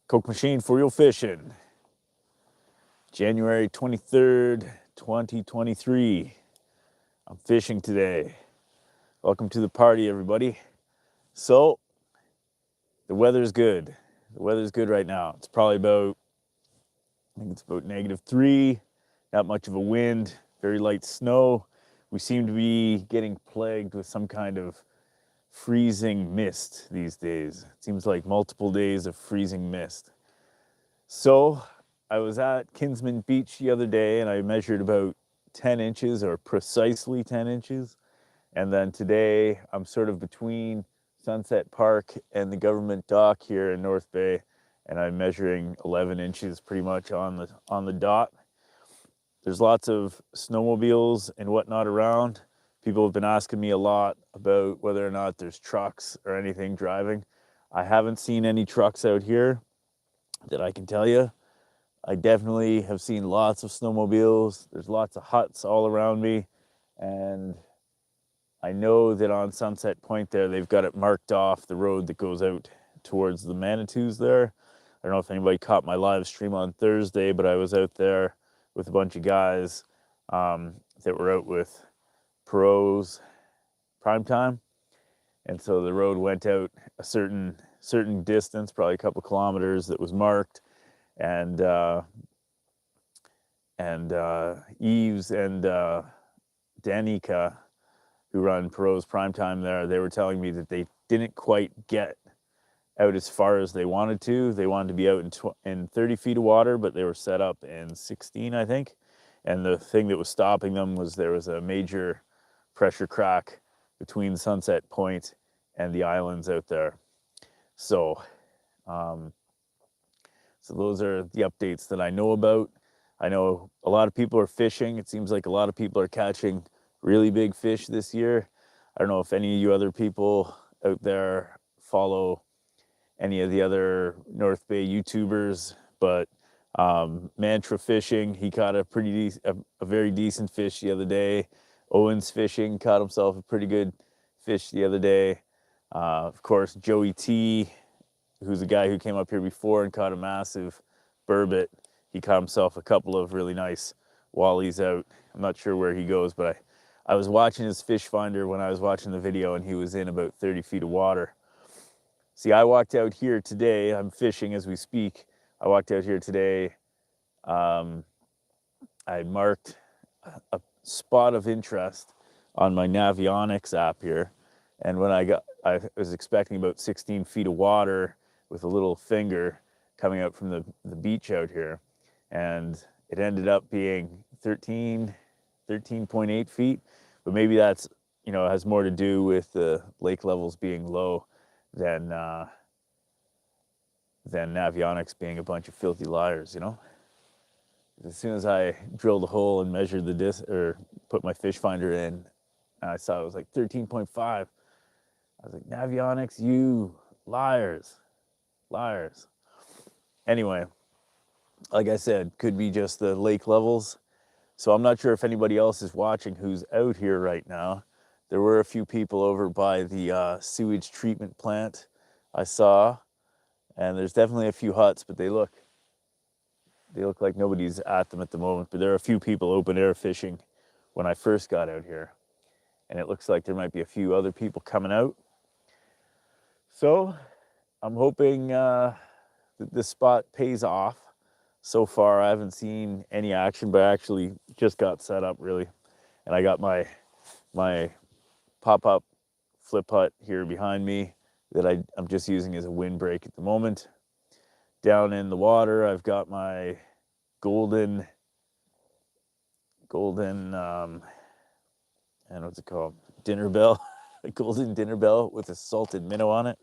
Coke Machine for Real Fishing, January 23rd, 2023. I'm fishing today. Welcome to the party, everybody. So, the weather's good. The weather's good right now. It's probably about, I think it's about -3, not much of a wind, very light snow. We seem to be getting plagued with some kind of freezing mist these days. It seems like multiple days of freezing mist. So I was at Kinsman Beach the other day and I measured about 10 inches, or precisely 10 inches. And then today I'm sort of between Sunset Park and the government dock here in North Bay, and I'm measuring 11 inches pretty much on the dot. There's lots of snowmobiles and whatnot around. People have been asking me a lot about whether or not there's trucks or anything driving. I haven't seen any trucks out here that I can tell you. I definitely have seen lots of snowmobiles. There's lots of huts all around me. And I know that on Sunset Point there, they've got it marked off, the road that goes out towards the Manitous there. I don't know if anybody caught my live stream on Thursday, but I was out there with a bunch of guys that were out with pros primetime. And so the road went out a certain distance, probably a couple kilometers, that was marked. And Eves and Danica, who run Pros Primetime there, they were telling me that they didn't quite get out as far as they wanted to. They wanted to be out in 30 feet of water, but they were set up in 16, I think. And the thing that was stopping them was there was a major pressure crack between Sunset Point and the islands out there. So, so those are the updates that I know about. I know a lot of people are fishing. It seems like a lot of people are catching really big fish this year. I don't know if any of you other people out there follow any of the other North Bay YouTubers, but Mantra Fishing, he caught a very decent fish the other day. Owen's Fishing caught himself a pretty good fish the other day. Of course, Joey T, who's a guy who came up here before and caught a massive burbot. He caught himself a couple of really nice wallies out. I'm not sure where he goes, but I was watching his fish finder when I was watching the video, and he was in about 30 feet of water. See, I walked out here today. I'm fishing as we speak. I walked out here today. I marked a spot of interest on my Navionics app here. And when I was expecting about 16 feet of water with a little finger coming out from the beach out here. And it ended up being 13.8 feet. But maybe that's, has more to do with the lake levels being low than Navionics being a bunch of filthy liars, As soon as I drilled a hole and measured the or put my fish finder in, I saw it was like 13.5. I was like, Navionics, you liars. Anyway, like I said, could be just the lake levels. So I'm not sure if anybody else is watching who's out here right now. There were a few people over by the sewage treatment plant I saw, and there's definitely a few huts, but they look like nobody's at them at the moment. But there are a few people open air fishing when I first got out here, and it looks like there might be a few other people coming out. So I'm hoping that this spot pays off. So far, I haven't seen any action, but I actually just got set up, really. And I got my pop-up flip hut here behind me that I'm just using as a windbreak at the moment. Down in the water, I've got my golden, and what's it called? Dinner bell, a golden dinner bell with a salted minnow on it.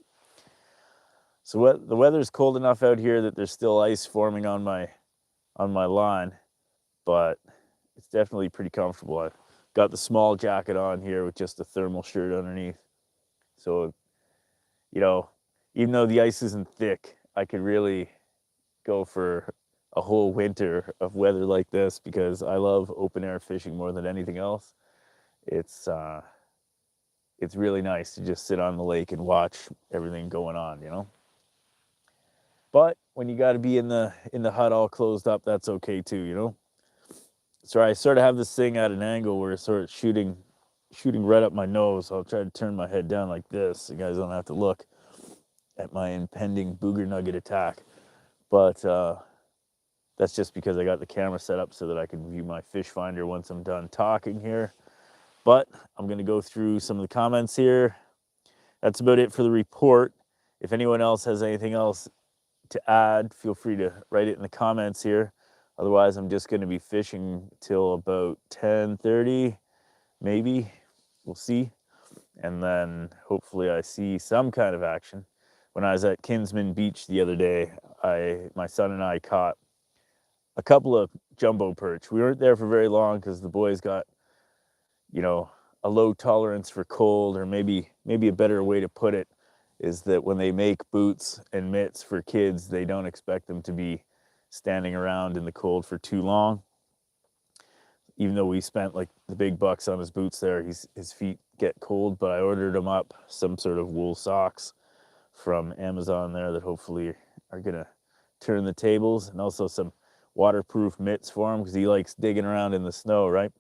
So the weather's cold enough out here that there's still ice forming on my line, but it's definitely pretty comfortable. I've got the small jacket on here with just a thermal shirt underneath. So, even though the ice isn't thick, I could really go for a whole winter of weather like this because I love open air fishing more than anything else. It's really nice to just sit on the lake and watch everything going on, But when you got to be in the hut all closed up, that's okay too, you know. So I sort of have this thing at an angle where it's sort of shooting right up my nose. So I'll try to turn my head down like this. You guys don't have to look at my impending booger nugget attack. But that's just because I got the camera set up so that I can view my fish finder once I'm done talking here. But I'm going to go through some of the comments here. That's about it for the report. If anyone else has anything else to add, feel free to write it in the comments here. Otherwise, I'm just going to be fishing till about 10:30, maybe. We'll see. And then hopefully I see some kind of action. When I was at Kinsman Beach the other day, my son and I caught a couple of jumbo perch. We weren't there for very long because the boys got, you know, a low tolerance for cold, or maybe a better way to put it is that when they make boots and mitts for kids, they don't expect them to be standing around in the cold for too long. Even though we spent like the big bucks on his boots there, his feet get cold, but I ordered him up some sort of wool socks from Amazon there that hopefully are gonna turn the tables, and also some waterproof mitts for him because he likes digging around in the snow, right?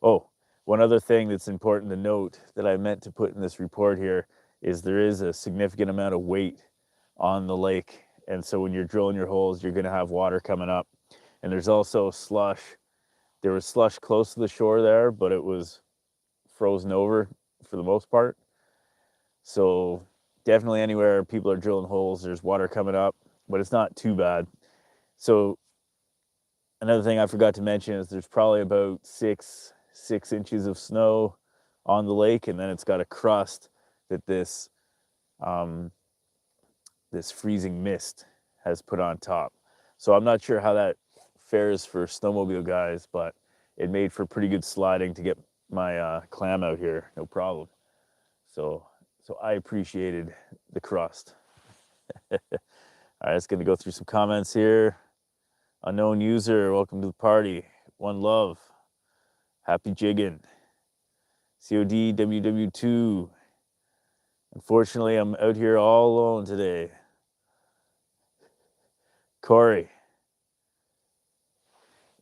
Oh, one other thing that's important to note that I meant to put in this report here is there is a significant amount of weight on the lake. And so when you're drilling your holes, you're gonna have water coming up. And there's also slush. There was slush close to the shore there, but it was frozen over for the most part. So definitely anywhere people are drilling holes, there's water coming up, but it's not too bad. So another thing I forgot to mention is there's probably about six inches of snow on the lake, and then it's got a crust that this freezing mist has put on top. So I'm not sure how that fares for snowmobile guys, but it made for pretty good sliding to get my clam out here, no problem. So I appreciated the crust. All right, it's gonna go through some comments here. Unknown user, welcome to the party. One love. Happy jigging. COD WW2. Unfortunately, I'm out here all alone today. Corey.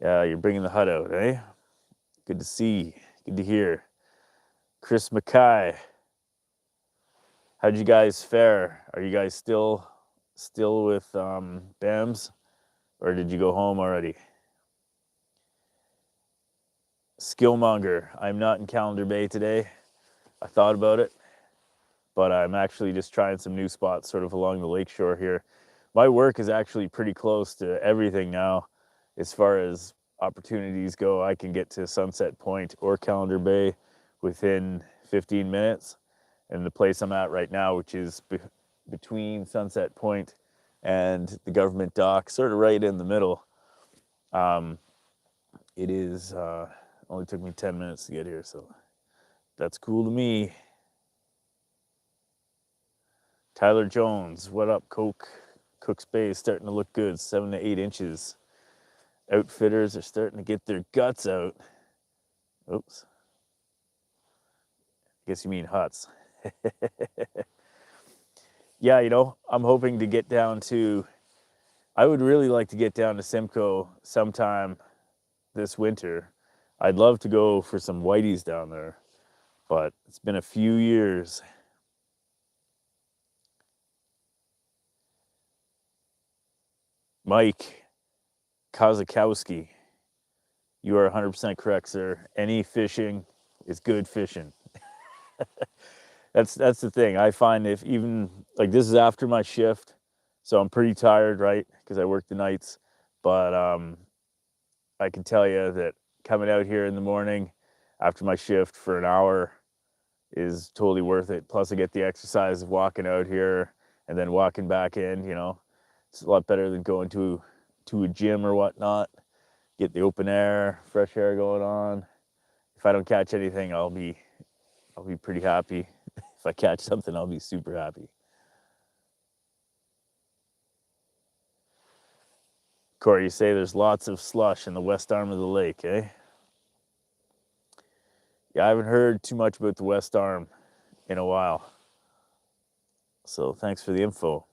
Yeah, you're bringing the hut out, eh? Good to see. Good to hear. Chris Mackay. How'd you guys fare? Are you guys still with BAMs? Or did you go home already? Skillmonger. I'm not in Calendar Bay today. I thought about it, but I'm actually just trying some new spots sort of along the lakeshore here. My work is actually pretty close to everything now. As far as opportunities go, I can get to Sunset Point or Calendar Bay within 15 minutes. And the place I'm at right now, which is between Sunset Point and the government dock, sort of right in the middle, it is only took me 10 minutes to get here, so that's cool to me. Tyler Jones, what up, Cook's Bay is starting to look good, 7 to 8 inches. Outfitters are starting to get their guts out. Oops. I guess you mean huts. Yeah, you know, I'm hoping to get down to, I would really like to get down to Simcoe sometime this winter. I'd love to go for some whiteys down there, but it's been a few years. Mike Kozakowski, you are 100% correct, sir. Any fishing is good fishing. That's the thing. I find if even, like, this is after my shift, so I'm pretty tired, right? Because I work the nights. But I can tell you that coming out here in the morning after my shift for an hour is totally worth it. Plus I get the exercise of walking out here and then walking back in, you know. It's a lot better than going to a gym or whatnot. Get the open air, fresh air going on. If I don't catch anything, I'll be pretty happy. If I catch something, I'll be super happy. Corey, you say there's lots of slush in the west arm of the lake, eh? Yeah, I haven't heard too much about the west arm in a while. So thanks for the info.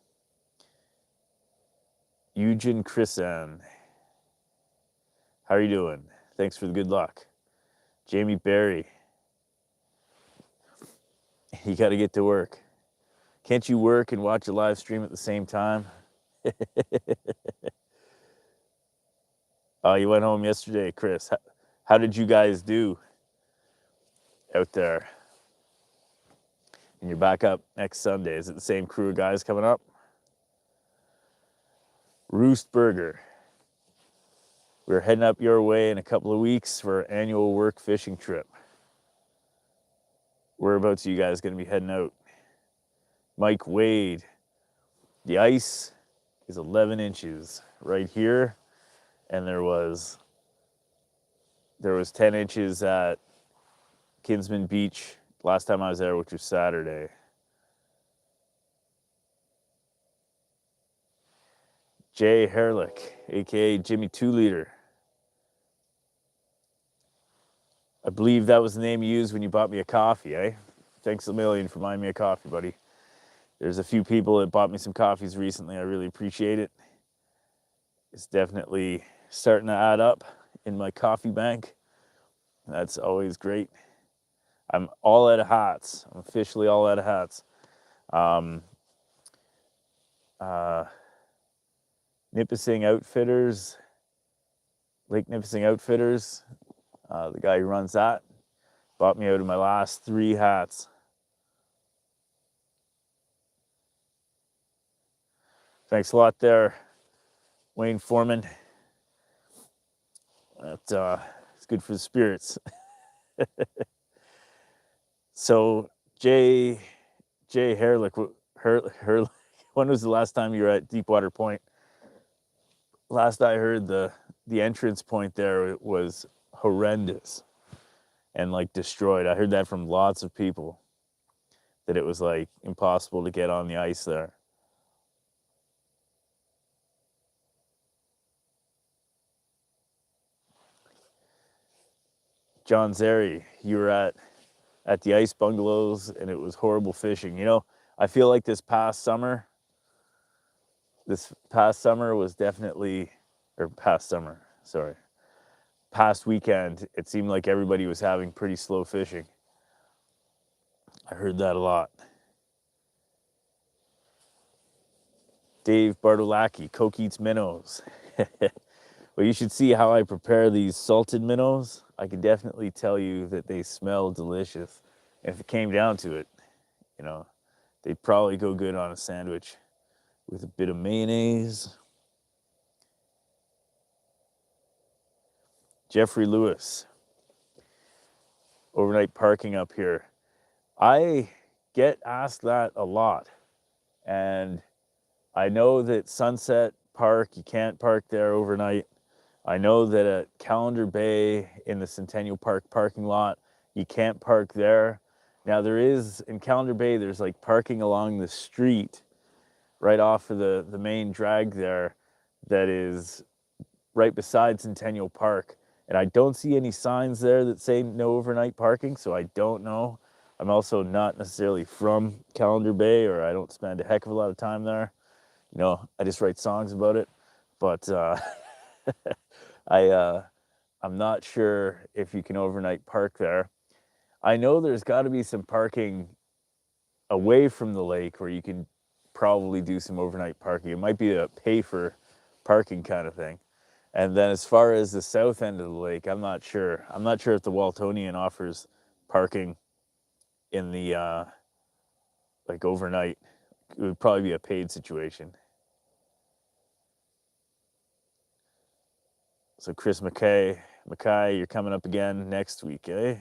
Eugen Chrisan. How are you doing? Thanks for the good luck. Jamie Berry. You got to get to work. Can't you work and watch a live stream at the same time? Oh, you went home yesterday, Chris. How did you guys do out there? And you're back up next Sunday. Is it the same crew of guys coming up? Roost Burger. We're heading up your way in a couple of weeks for our annual work fishing trip. Whereabouts are you guys going to be heading out? Mike Wade. The ice is 11 inches right here, and there was 10 inches at Kinsman Beach last time I was there, which was Saturday. Jay Herlick, aka Jimmy 2 Liter. I believe that was the name you used when you bought me a coffee, eh? Thanks a million for buying me a coffee, buddy. There's a few people that bought me some coffees recently. I really appreciate it. It's definitely starting to add up in my coffee bank. That's always great. I'm all out of hats. I'm officially all out of hats. Nipissing Outfitters, Lake Nipissing Outfitters, the guy who runs that, bought me out of my last 3 hats. Thanks a lot there, Wayne Foreman. That it's good for the spirits. So Jay Herlick, when was the last time you were at Deepwater Point? Last I heard, the entrance point there was horrendous and like destroyed. I heard that from lots of people, that it was like impossible to get on the ice there. John Zeri, you were at the ice bungalows and it was horrible fishing. You know, I feel like this past summer was definitely, past weekend, it seemed like everybody was having pretty slow fishing. I heard that a lot. Dave Bartolacchi, Coke Eats minnows. Well, you should see how I prepare these salted minnows. I can definitely tell you that they smell delicious. If it came down to it, you know, they'd probably go good on a sandwich with a bit of mayonnaise. Jeffrey Lewis, overnight parking up here. I get asked that a lot. And I know that Sunset Park, you can't park there overnight. I know that at Calendar Bay in the Centennial Park parking lot, you can't park there. Now there is, in Calendar Bay, there's like parking along the street right off of the main drag there that is right beside Centennial Park. And I don't see any signs there that say no overnight parking, so I don't know. I'm also not necessarily from Calendar Bay, or I don't spend a heck of a lot of time there. You know, I just write songs about it. But I'm not sure if you can overnight park there. I know there's got to be some parking away from the lake where you can probably do some overnight parking. It might be a pay for parking kind of thing. And then as far as the south end of the lake, I'm not sure. I'm not sure if the Waltonian offers parking in the like overnight. It would probably be a paid situation. So Chris Mackay, you're coming up again next week, eh?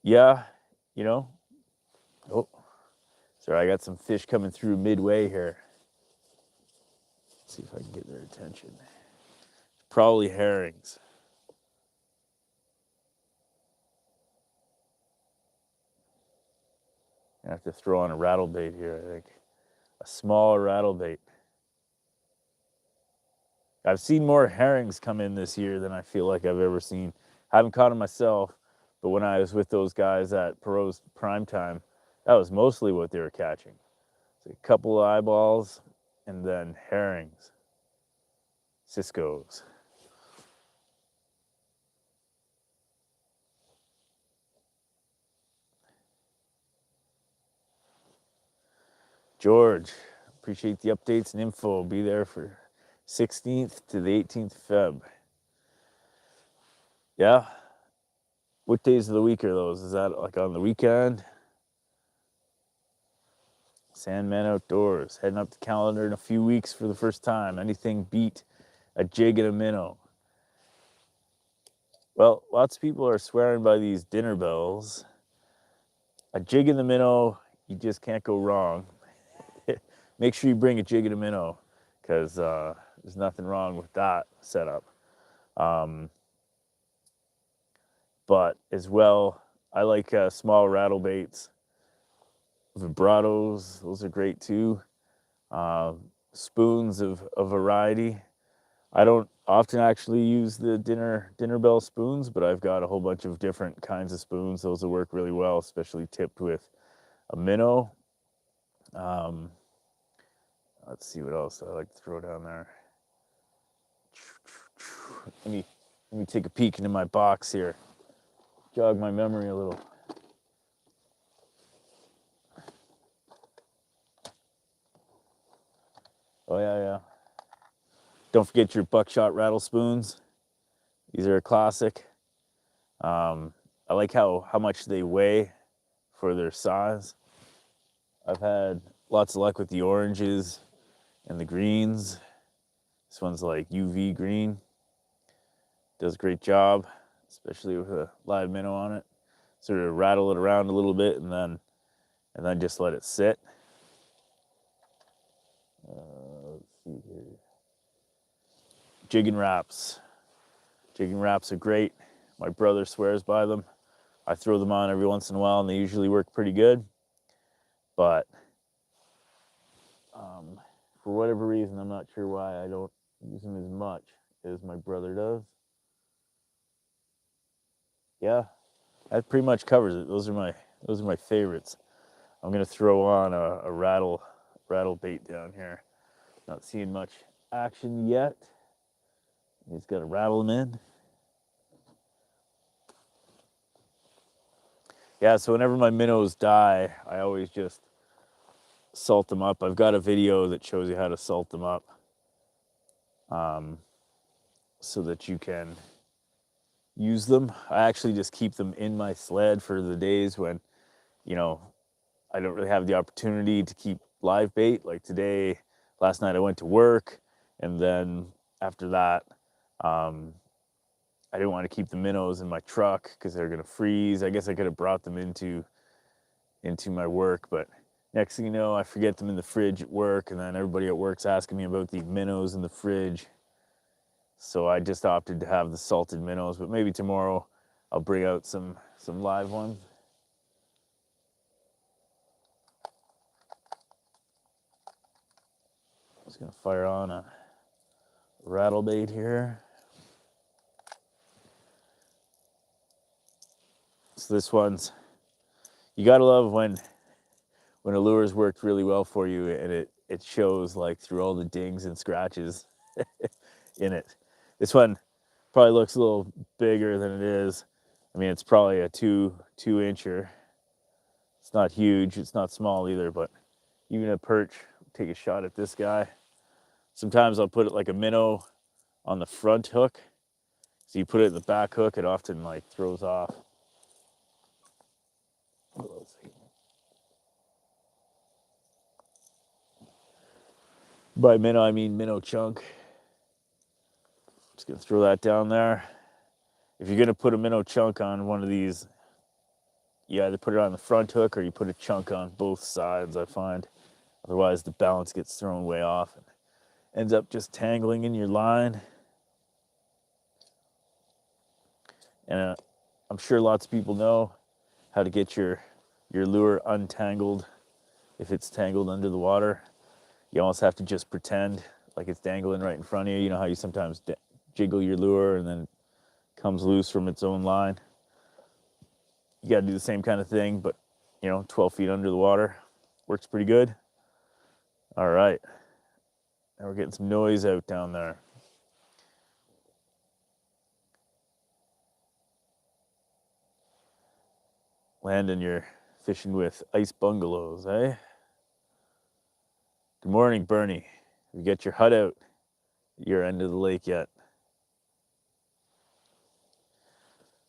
Yeah, you know. Oh, sorry, I got some fish coming through midway here. Let's see if I can get their attention. Probably herrings. I have to throw on a rattle bait here, I think. A small rattle bait. I've seen more herrings come in this year than I feel like I've ever seen. I haven't caught them myself, but when I was with those guys at Perot's Prime Time, that was mostly what they were catching. So a couple of eyeballs and then herrings, ciscos. George, appreciate the updates and info. Be there for 16th to the 18th Feb. Yeah. What days of the week are those? Is that like on the weekend? Sandman Outdoors, heading up the calendar in a few weeks for the first time. Anything beat a jig and a minnow? Well, lots of people are swearing by these dinner bells. A jig and the minnow, you just can't go wrong. Make sure you bring a jig and a minnow, because there's nothing wrong with that setup. But as well, I like small rattle baits. Vibratos, those are great too. Spoons of a variety. I don't often actually use the dinner bell spoons, but I've got a whole bunch of different kinds of spoons. Those will work really well, especially tipped with a minnow. Let's see what else I like to throw down there. Let me take a peek into my box here. Jog my memory a little. Oh yeah. Don't forget your buckshot rattle spoons. These are a classic. I like how much they weigh for their size. I've had lots of luck with the oranges and the greens. This one's like UV green. Does a great job, especially with a live minnow on it. Sort of rattle it around a little bit and then just let it sit. Let's see here. Jigging wraps. Jigging wraps are great. My brother swears by them. I throw them on every once in a while and they usually work pretty good. But for whatever reason, I'm not sure why I don't use them as much as my brother does. Yeah, that pretty much covers it. Those are my favorites. I'm gonna throw on a rattle bait down here. Not seeing much action yet. He's got to rattle them in. Yeah, so whenever my minnows die, I always just salt them up. I've got a video that shows you how to salt them up, so that you can use them. I actually just keep them in my sled for the days when, I don't really have the opportunity to keep live bait. Like today, last night I went to work, and then after that, I didn't want to keep the minnows in my truck because they're gonna freeze. I guess I could have brought them into my work, but next thing you know, I forget them in the fridge at work, and then everybody at work's asking me about the minnows in the fridge. So I just opted to have the salted minnows, but maybe tomorrow I'll bring out some live ones. Just gonna fire on a rattle bait here. So this one's, you gotta love when a lure's worked really well for you and it shows like through all the dings and scratches in it. This one probably looks a little bigger than it is. I mean, it's probably a two incher. It's not huge, it's not small either, but even a perch, take a shot at this guy. Sometimes I'll put it like a minnow on the front hook. So you put it in the back hook, it often like throws off. By minnow, I mean minnow chunk. Just gonna throw that down there. If you're gonna put a minnow chunk on one of these, you either put it on the front hook or you put a chunk on both sides, I find. Otherwise the balance gets thrown way off and ends up just tangling in your line. And I'm sure lots of people know how to get your lure untangled if it's tangled under the water. You almost have to just pretend like it's dangling right in front of you. You know how you sometimes jiggle your lure and then it comes loose from its own line? You got to do the same kind of thing, but 12 feet under the water. Works pretty good. All right. Now we're getting some noise out down there. Landon, you're fishing with ice bungalows, eh? Good morning, Bernie. You get your hut out at your end of the lake yet?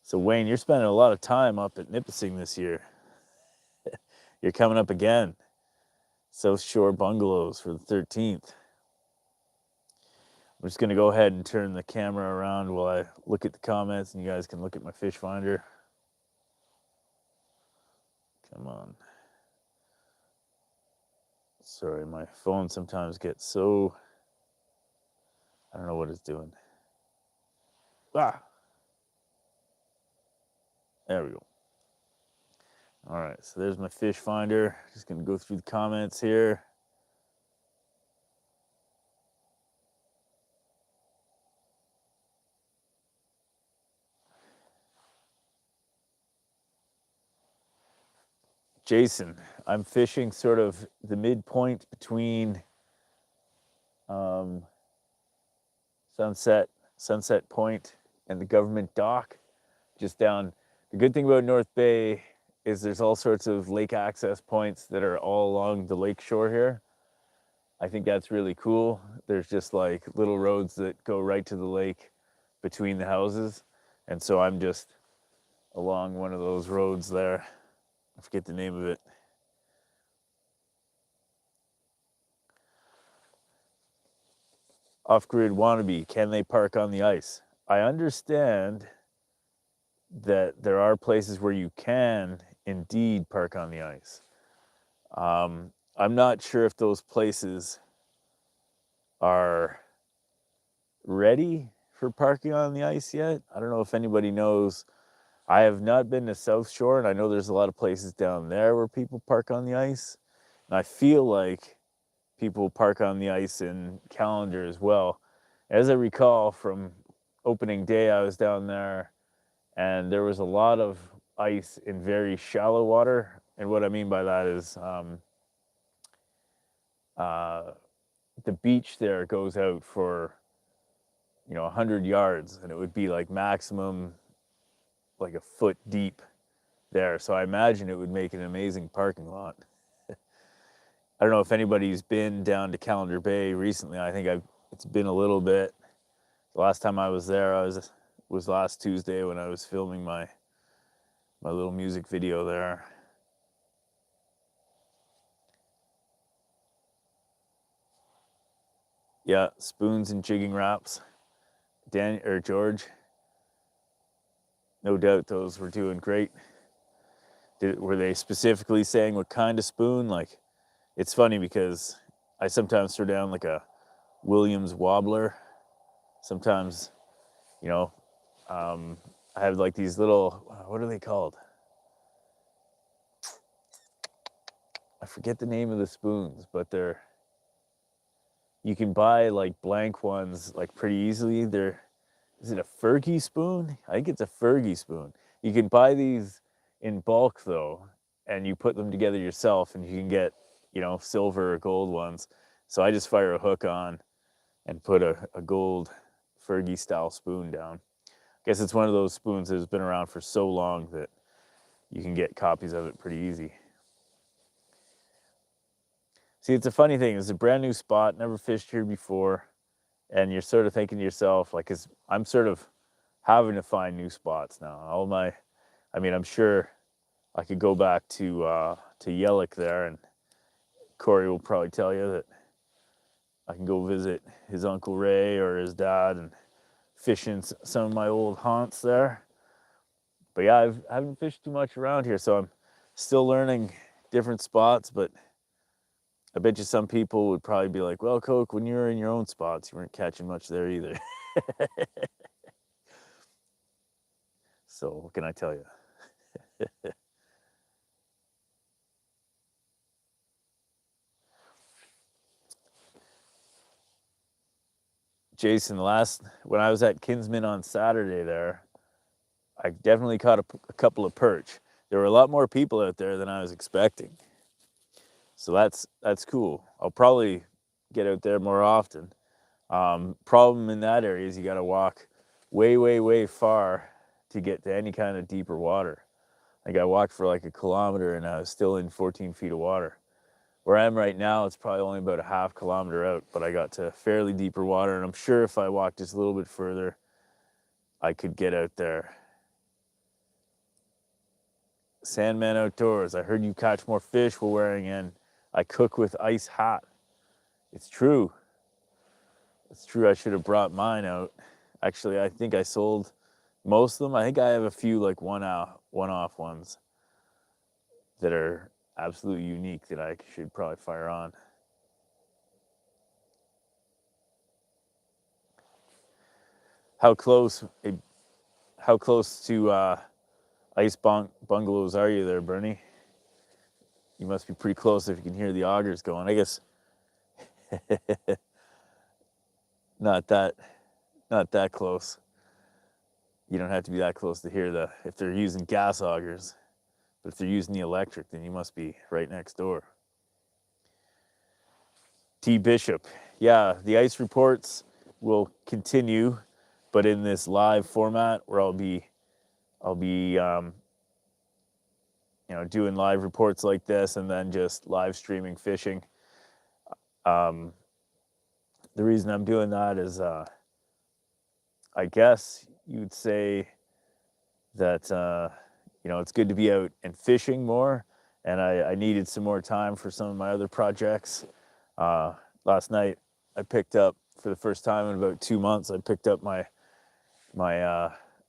So Wayne, you're spending a lot of time up at Nipissing this year. You're coming up again. South Shore Bungalows for the 13th. I'm just gonna go ahead and turn the camera around while I look at the comments and you guys can look at my fish finder. Come on. Sorry, my phone sometimes gets so, I don't know what it's doing. Ah, there we go. All right, so there's my fish finder. Just gonna go through the comments here. Jason, I'm fishing sort of the midpoint between Sunset Point and the government dock, just down. The good thing about North Bay is there's all sorts of lake access points that are all along the lake shore here. I think that's really cool. There's just like little roads that go right to the lake between the houses. And so I'm just along one of those roads there. I forget the name of it. Off-grid wannabe, can they park on the ice? I understand that there are places where you can indeed park on the ice. I'm not sure if those places are ready for parking on the ice yet. I don't know if anybody knows. I have not been to South Shore, and I know there's a lot of places down there where people park on the ice. And I feel like people park on the ice in Callender as well. As I recall from opening day, I was down there and there was a lot of ice in very shallow water. And what I mean by that is the beach there goes out for, 100 yards, and it would be like maximum like a foot deep there. So I imagine it would make an amazing parking lot. I don't know if anybody's been down to Callender Bay recently. I think it's been a little bit. The last time I was there, was last Tuesday when I was filming my little music video there. Yeah, spoons and jigging wraps. George, no doubt those were doing great. Were they specifically saying what kind of spoon? Like, it's funny because I sometimes throw down like a Williams wobbler. Sometimes, I have like these little, what are they called? I forget the name of the spoons, but you can buy like blank ones like pretty easily. Is it a Fergie spoon? I think it's a Fergie spoon. You can buy these in bulk though, and you put them together yourself, and you can get, silver or gold ones. So I just fire a hook on and put a gold Fergie style spoon down. I guess it's one of those spoons that has been around for so long that you can get copies of it pretty easy. See, it's a funny thing. It's a brand new spot, never fished here before, and you're sort of thinking to yourself, like, I'm sort of having to find new spots now. I'm sure I could go back to Yellick there, and Corey will probably tell you that I can go visit his Uncle Ray or his dad and fish in some of my old haunts there. But yeah, I haven't fished too much around here, so I'm still learning different spots, but I bet you some people would probably be like, well, Coke, when you were in your own spots, you weren't catching much there either. So what can I tell you? Jason, when I was at Kinsman on Saturday there, I definitely caught a couple of perch. There were a lot more people out there than I was expecting. So that's cool. I'll probably get out there more often. Problem in that area is you got to walk way, way, way far to get to any kind of deeper water. Like I walked for like a kilometer and I was still in 14 feet of water. Where I am right now, it's probably only about a half kilometer out, but I got to fairly deeper water, and I'm sure if I walked just a little bit further, I could get out there. Sandman Outdoors, I heard you catch more fish while wearing an I cook with ice hat. It's true. It's true, I should have brought mine out. Actually, I think I sold most of them. I think I have a few like one-off ones that are absolutely unique that I should probably fire on. How close to ice bungalows are you there, Bernie? You must be pretty close if you can hear the augers going. I guess not that close. You don't have to be that close to hear if they're using gas augers. But if they're using the electric, then you must be right next door. T. Bishop. Yeah, the ice reports will continue, but in this live format where I'll be doing live reports like this and then just live streaming fishing. The reason I'm doing that is, I guess you'd say that, it's good to be out and fishing more, and I needed some more time for some of my other projects. Last night, I picked up, for the first time in about 2 months, I picked up my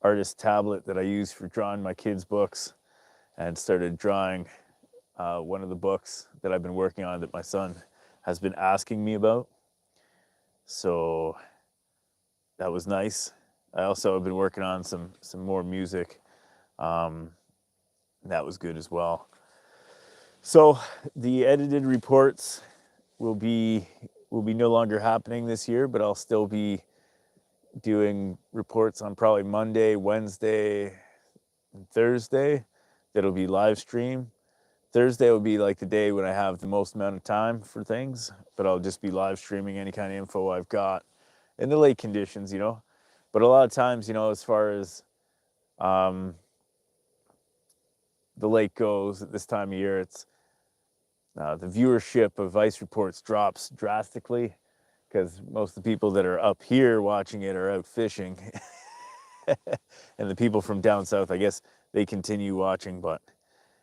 artist tablet that I use for drawing my kids' books and started drawing one of the books that I've been working on that my son has been asking me about. So that was nice. I also have been working on some more music. That was good as well. So the edited reports will be no longer happening this year, but I'll still be doing reports on probably Monday, Wednesday, and Thursday. That'll be live stream. Thursday will be like the day when I have the most amount of time for things, but I'll just be live streaming any kind of info I've got in the lake conditions, But a lot of times, as far as the lake goes at this time of year, it's the viewership of ice reports drops drastically because most of the people that are up here watching it are out fishing. And the people from down south, I guess they continue watching, but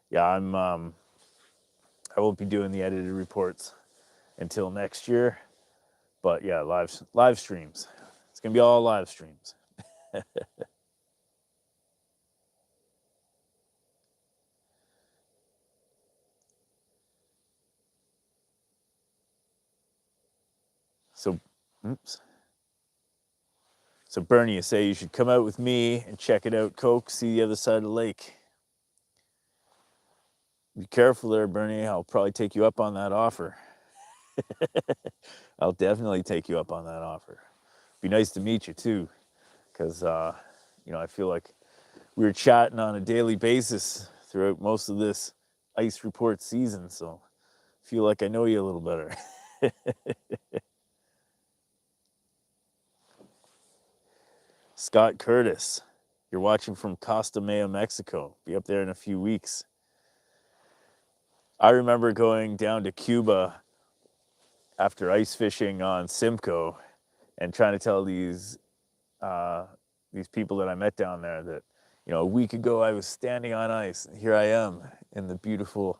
yeah, I won't be doing the edited reports until next year. But yeah, live streams. It's gonna be all live streams. So, oops. So Bernie, you say you should come out with me and check it out, Coke, see the other side of the lake. Be careful there, Bernie. I'll probably take you up on that offer. I'll definitely take you up on that offer. Be nice to meet you too, because I feel like we were chatting on a daily basis throughout most of this ice report season, so I feel like I know you a little better. Scott Curtis, you're watching from Costa Maya, Mexico. Be up there in a few weeks. I remember going down to Cuba after ice fishing on Simcoe and trying to tell these people that I met down there that, a week ago I was standing on ice, and here I am in the beautiful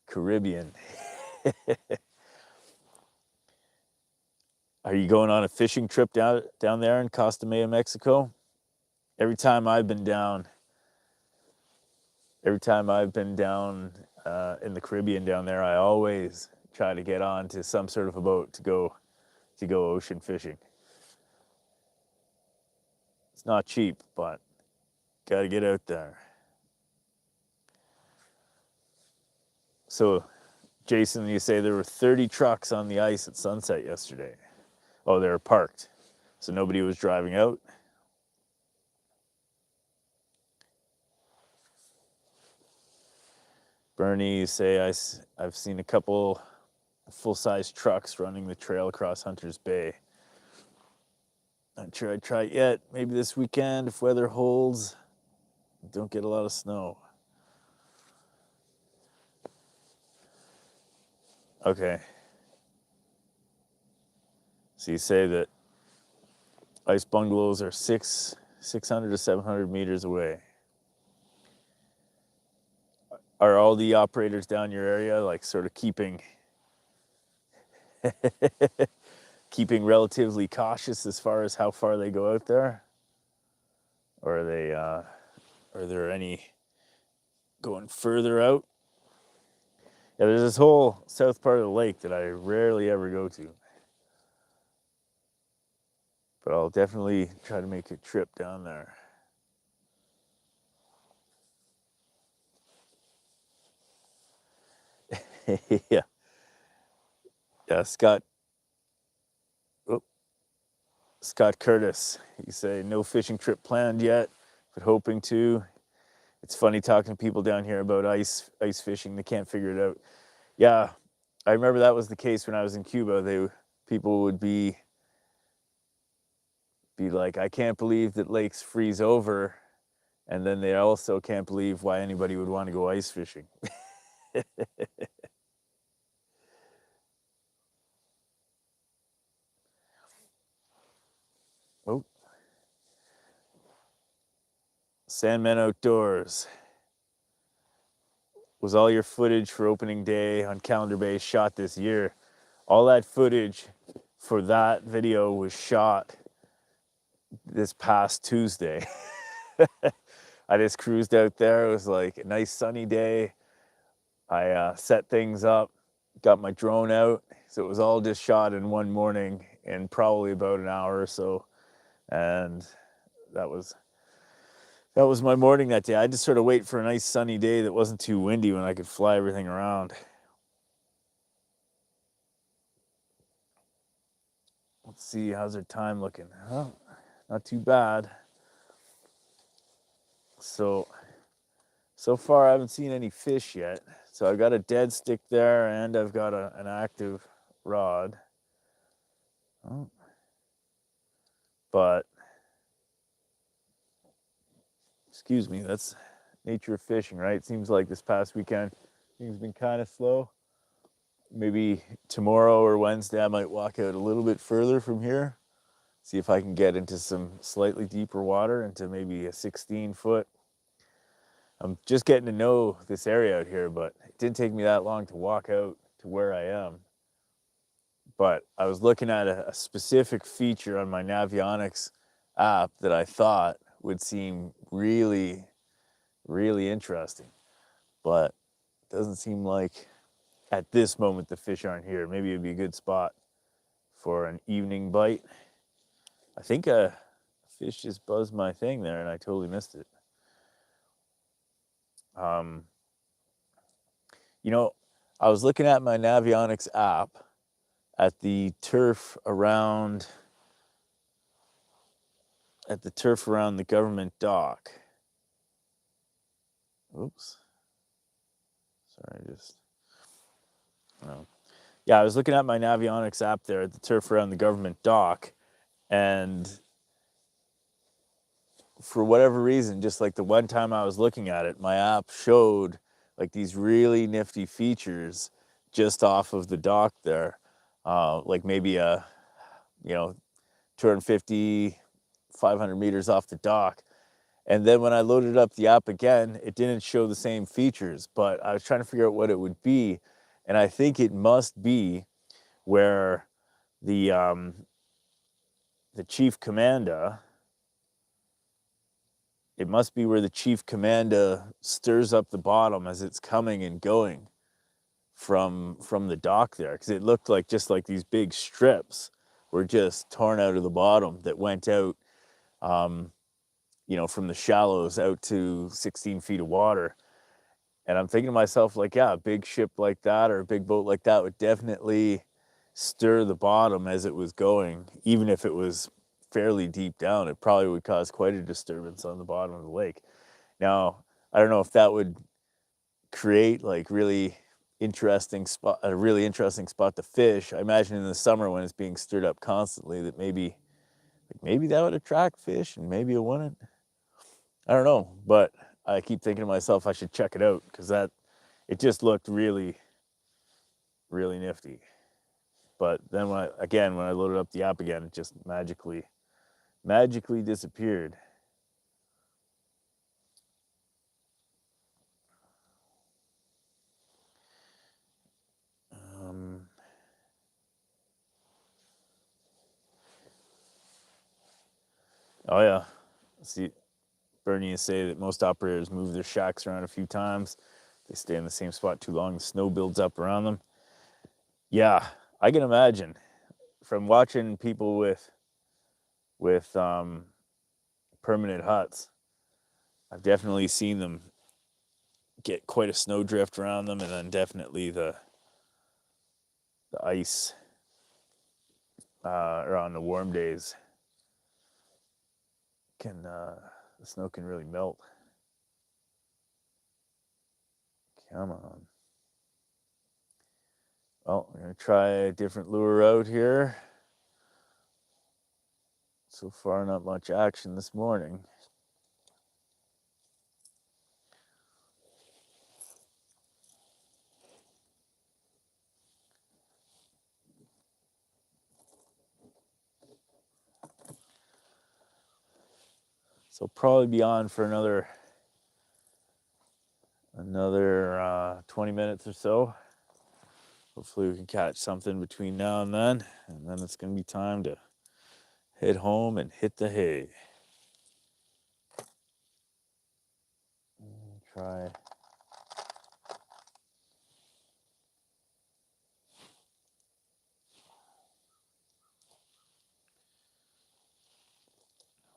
Caribbean. Are you going on a fishing trip down there in Costa Maya, Mexico? Every time I've been down in the Caribbean down there, I always try to get on to some sort of a boat to go ocean fishing. It's not cheap, but got to get out there. So, Jason, you say there were 30 trucks on the ice at sunset yesterday. Oh, they were parked, so nobody was driving out. Bernie, you say I've seen a couple full-size trucks running the trail across Hunters Bay. Not sure I'd try it yet. Maybe this weekend if weather holds. Don't get a lot of snow. Okay. So you say that ice bungalows are 600 to 700 meters away. Are all the operators down your area like sort of keeping keeping relatively cautious as far as how far they go out there? Or are they are there any going further out? Yeah, there's this whole south part of the lake that I rarely ever go to. But I'll definitely try to make a trip down there. Yeah. Yeah, Scott Curtis. You say no fishing trip planned yet, but hoping to. It's funny talking to people down here about ice fishing. They can't figure it out. Yeah, I remember that was the case when I was in Cuba. People would be like, I can't believe that lakes freeze over, and then they also can't believe why anybody would want to go ice fishing. Oh, Sandman Outdoors. Was all your footage for opening day on Calendar Bay shot this year? All that footage for that video was shot this past Tuesday. I just cruised out there. It was like a nice sunny day. I set things up, got my drone out. So it was all just shot in one morning in probably about an hour or so. And that was my morning that day. I just sort of wait for a nice sunny day that wasn't too windy when I could fly everything around. Let's see, how's our time looking? Oh, not too bad. So far I haven't seen any fish yet. So I've got a dead stick there and I've got an active rod. Oh. But, excuse me, that's nature of fishing, right? It seems like this past weekend things have been kind of slow. Maybe tomorrow or Wednesday I might walk out a little bit further from here. See if I can get into some slightly deeper water, into maybe a 16-foot. I'm just getting to know this area out here, but it didn't take me that long to walk out to where I am. But I was looking at a specific feature on my Navionics app that I thought would seem really, really interesting. But it doesn't seem like at this moment the fish aren't here. Maybe it'd be a good spot for an evening bite. I think a fish just buzzed my thing there and I totally missed it. You know, I was looking at my Navionics app at the turf around the government dock. Oops. Sorry, yeah, I was looking at my Navionics app there at the turf around the government dock, and for whatever reason, just like the one time I was looking at it, my app showed like these really nifty features just off of the dock there, like maybe 250, 500 meters off the dock. And then when I loaded up the app again, it didn't show the same features, but I was trying to figure out what it would be. And I think it must be where the chief commander, it must be where the chief commander stirs up the bottom as it's coming and going from the dock there. Because it looked like just like these big strips were just torn out of the bottom that went out, from the shallows out to 16 feet of water. And I'm thinking to myself, like, yeah, a big ship like that or a big boat like that would definitely stir the bottom as it was going. Even if it was fairly deep down, it probably would cause quite a disturbance on the bottom of the lake. Now, I don't know if that would create like really interesting spot, a really interesting spot to fish. I imagine in the summer when it's being stirred up constantly that maybe that would attract fish and maybe it wouldn't. I don't know, but I keep thinking to myself I should check it out because it just looked really, really nifty. But then when I loaded up the app again, it just magically disappeared. Oh yeah, see, Bernie say that most operators move their shacks around a few times. They stay in the same spot too long, the snow builds up around them. Yeah, I can imagine from watching people with permanent huts. I've definitely seen them get quite a snowdrift around them, and then definitely the ice or on the warm days can the snow can really melt. Come on. Well, we're gonna try a different lure out here. So far, not much action this morning. So probably be on for another 20 minutes or so. Hopefully we can catch something between now and then it's gonna be time to head home and hit the hay. Try.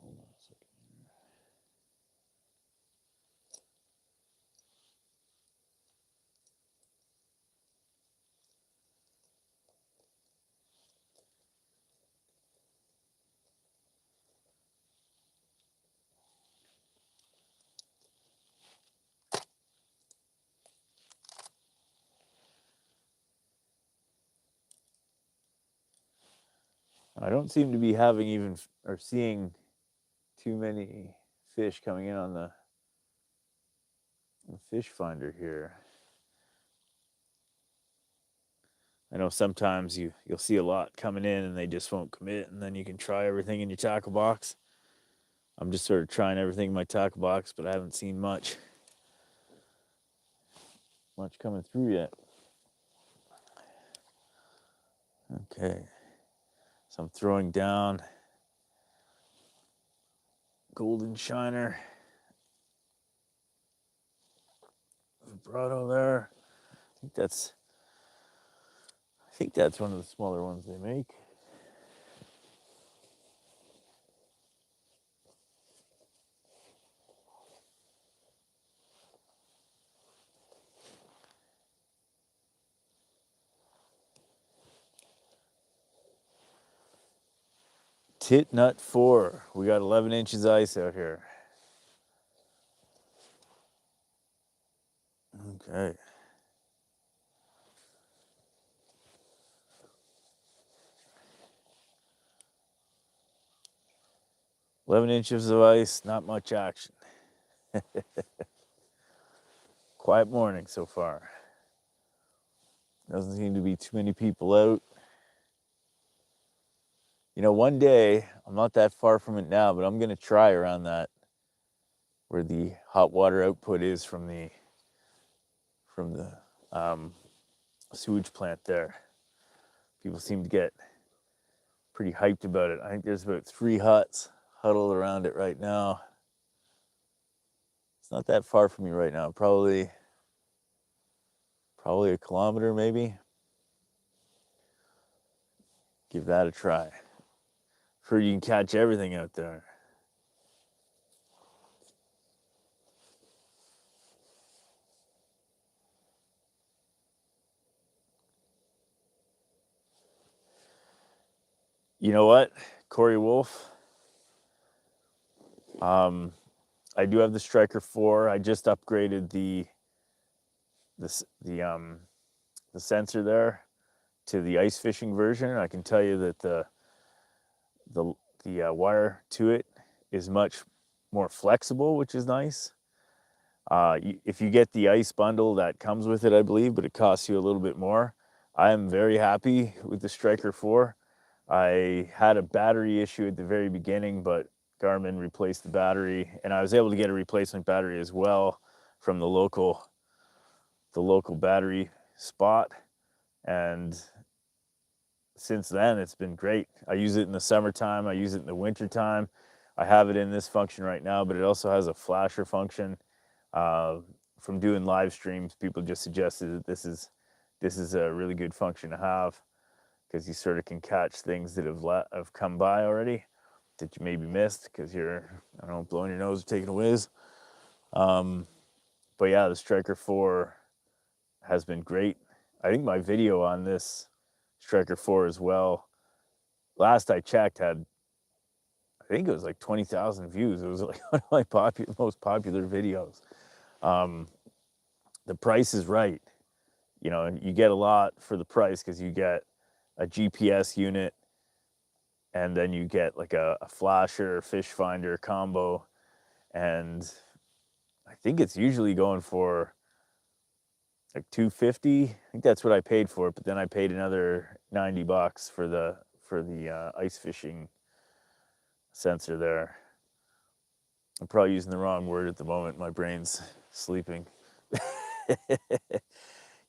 Hold on a second here. I don't seem to be having seeing too many fish coming in on the fish finder here. I know sometimes you'll see a lot coming in and they just won't commit, and then you can try everything in your tackle box. I'm just sort of trying everything in my tackle box, but I haven't seen much coming through yet. Okay, so I'm throwing down golden shiner vibrato there. I think that's one of the smaller ones they make. Tit Nut 4. We got 11 inches ice out here. Okay. "11 inches of ice, not much action." Quiet morning so far. Doesn't seem to be too many people out. You know, one day, I'm not that far from it now, but I'm going to try around that where the hot water output is from the sewage plant there. People seem to get pretty hyped about it. I think there's about 3 huts huddled around it right now. It's not that far from me right now. Probably a kilometer maybe. Give that a try. Sure, you can catch everything out there. You know what, Corey Wolf? I do have the Striker 4. I just upgraded the sensor there to the ice fishing version. I can tell you that the wire to it is much more flexible, which is nice. If you get the ice bundle, that comes with it, I believe, but it costs you a little bit more. I am very happy with the Striker 4. I had a battery issue at the very beginning, but Garmin replaced the battery, and I was able to get a replacement battery as well from the local battery spot. And since then, it's been great. I use it in the summertime. I use it in the wintertime. I have it in this function right now, but it also has a flasher function. From doing live streams, people just suggested that this is a really good function to have, because you sort of can catch things that have come by already that you maybe missed because you're, I don't know, blowing your nose or taking a whiz. But yeah, the Striker 4 has been great. I think my video on this Striker 4 as well, last I checked, had, I think it was like 20,000 views. It was like one of my most popular videos. The price is right. You know, and you get a lot for the price because you get a GPS unit, and then you get like a flasher, fish finder combo. And I think it's usually going for like $250. I think that's what I paid for it, but then I paid another $90 for the ice fishing sensor there. I'm probably using the wrong word at the moment. My brain's sleeping.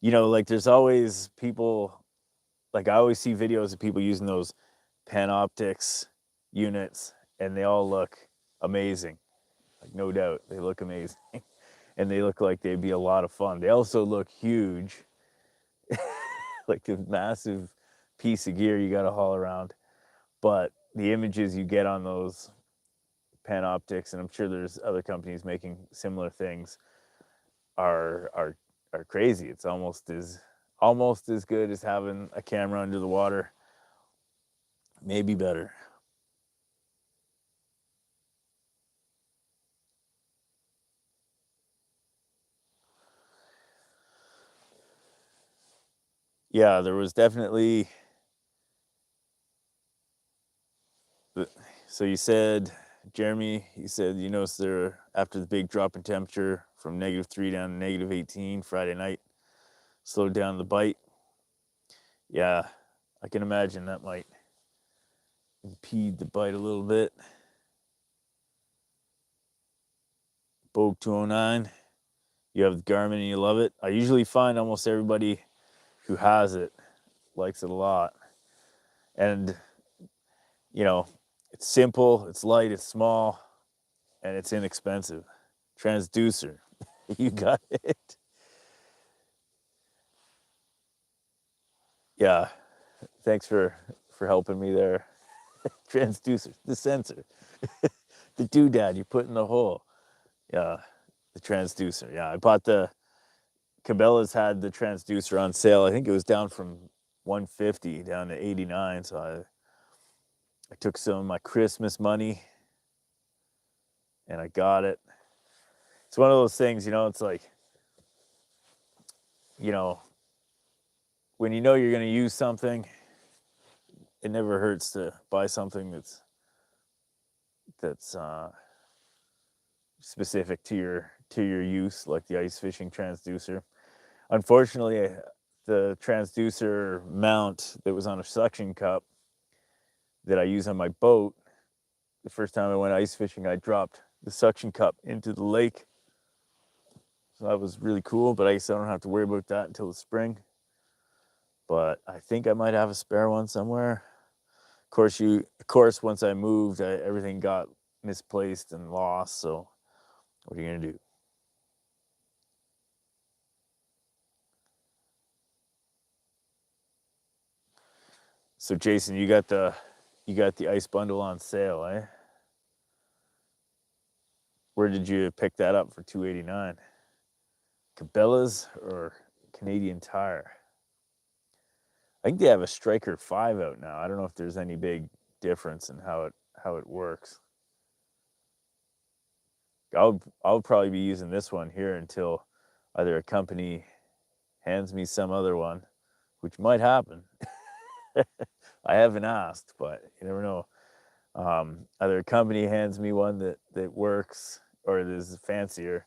You know, like there's always people, like I always see videos of people using those Panoptix units, and they all look amazing. Like, no doubt, they look amazing. And they look like they'd be a lot of fun. They also look huge, like a massive piece of gear you got to haul around. But the images you get on those Panoptix, and I'm sure there's other companies making similar things, are crazy. It's almost as good as having a camera under the water, maybe better. Yeah, there was definitely. So you said, Jeremy, you said you noticed there after the big drop in temperature from -3 down to -18 Friday night, slowed down the bite. Yeah, I can imagine that might impede the bite a little bit. Bogue 209, you have the Garmin and you love it. I usually find almost everybody who has it likes it a lot. And, you know, it's simple, it's light, it's small, and it's inexpensive. Transducer, you got it. Yeah, thanks for helping me there. Transducer, the sensor, the doodad you put in the hole. Yeah, the transducer. Yeah, I bought Cabela's had the transducer on sale. I think it was down from 150 down to 89. So I took some of my Christmas money and I got it. It's one of those things, you know, it's like, you know, when you know you're going to use something, it never hurts to buy something that's specific to your use, like the ice fishing transducer. Unfortunately, the transducer mount that was on a suction cup that I use on my boat, the first time I went ice fishing, I dropped the suction cup into the lake. So that was really cool, but I guess I don't have to worry about that until the spring. But I think I might have a spare one somewhere. Of course, once I moved, everything got misplaced and lost. So what are you gonna do? So Jason, you got the ice bundle on sale, eh? Where did you pick that up for $289? Cabela's or Canadian Tire? I think they have a Striker 5 out now. I don't know if there's any big difference in how it works. I'll probably be using this one here until either a company hands me some other one, which might happen. I haven't asked, but you never know. Either a company hands me one that works or is fancier,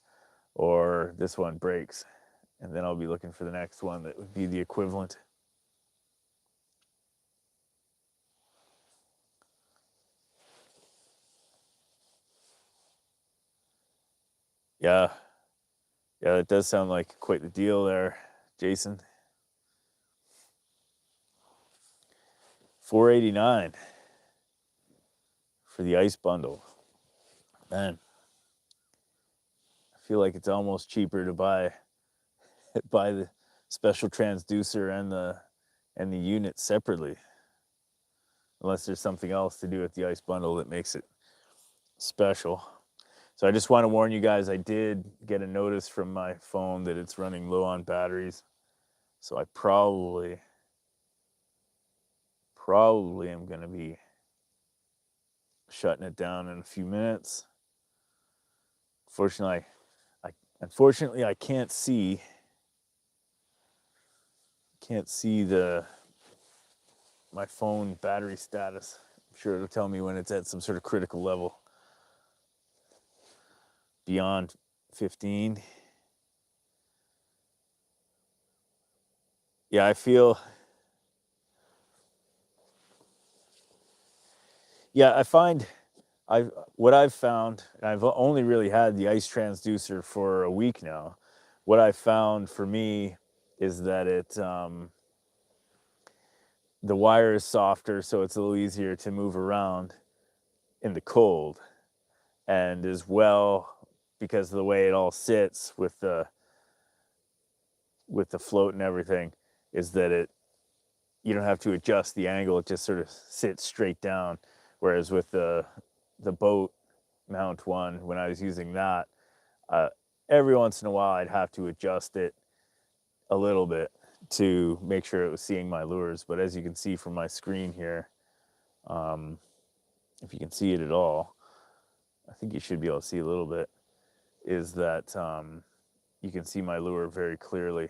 or this one breaks, and then I'll be looking for the next one that would be the equivalent. Yeah, yeah, that does sound like quite the deal there, Jason. 489 for the ice bundle. Man, I feel like it's almost cheaper to buy the special transducer and the unit separately, unless there's something else to do with the ice bundle that makes it special. So I just want to warn you guys, I did get a notice from my phone that it's running low on batteries. So I probably am going to be shutting it down in a few minutes. Unfortunately, I can't see my phone battery status. I'm sure it'll tell me when it's at some sort of critical level beyond 15. Yeah, I find what I've found, and I've only really had the ice transducer for a week now. What I've found for me is that the wire is softer, so it's a little easier to move around in the cold, and as well because of the way it all sits with the float and everything, is that you don't have to adjust the angle; it just sort of sits straight down. Whereas with the boat mount one, when I was using that, every once in a while I'd have to adjust it a little bit to make sure it was seeing my lures. But as you can see from my screen here, if you can see it at all, I think you should be able to see a little bit, is that you can see my lure very clearly.